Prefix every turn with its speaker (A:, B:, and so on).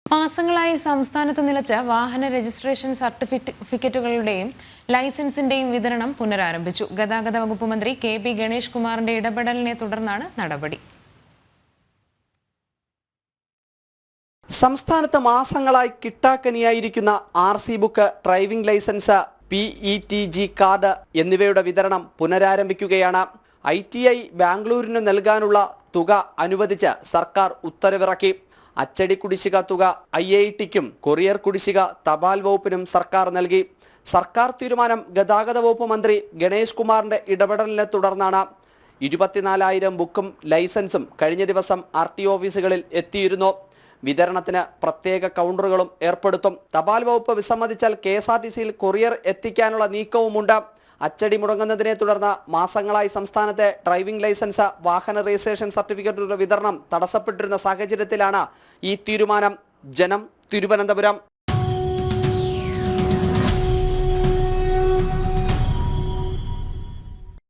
A: മാസങ്ങളായി സംസ്ഥാനത്ത് നിലച്ച വാഹന രജിസ്ട്രേഷൻ സർട്ടിഫിക്കറ്റുകളുടെയും ലൈസൻസിന്റെയും വിതരണം പുനരാരംഭിച്ചു. ഗതാഗത വകുപ്പ് മന്ത്രി കെ.ബി. ഗണേഷ് കുമാറിന്റെ ഇടപെടലിനെ തുടർന്നാണ് നടപടി.
B: സംസ്ഥാനത്ത് മാസങ്ങളായി കിട്ടാക്കനിയായിരിക്കുന്ന RC. Book, driving licence, PETG card എന്നിവയുടെ വിതരണം പുനരാരംഭിക്കുകയാണ്. ITI ബാംഗ്ലൂരിന് നൽകാനുള്ള തുക അനുവദിച്ച് സർക്കാർ ഉത്തരവിറക്കി. അച്ചടി കുടിശ്ശിക തുക IITക്കും കൊറിയർ കുടിശ്ശിക തപാൽ വകുപ്പിനും സർക്കാർ നൽകി. സർക്കാർ തീരുമാനം ഗതാഗത വകുപ്പ് മന്ത്രി ഗണേഷ് കുമാറിന്റെ ഇടപെടലിനെ തുടർന്നാണ്. 24,000 ബുക്കും ലൈസൻസും കഴിഞ്ഞ ദിവസം RTO ഓഫീസുകളിൽ എത്തിയിരുന്നു. വിതരണത്തിന് പ്രത്യേക കൗണ്ടറുകളും ഏർപ്പെടുത്തും. തപാൽ വകുപ്പ് വിസമ്മതിച്ചാൽ KSRTCയിൽ കൊറിയർ എത്തിക്കാനുള്ള നീക്കവുമുണ്ട്. അച്ചടി മുടങ്ങുന്നതിനെ തുടർന്ന് മാസങ്ങളായി സംസ്ഥാനത്തെ ഡ്രൈവിംഗ് ലൈസൻസ്, വാഹന രജിസ്ട്രേഷൻ സർട്ടിഫിക്കറ്റുകളുടെ വിതരണം തടസ്സപ്പെട്ടിരുന്ന സാഹചര്യത്തിലാണ് ഈ തീരുമാനം. ജനം, തിരുവനന്തപുരം.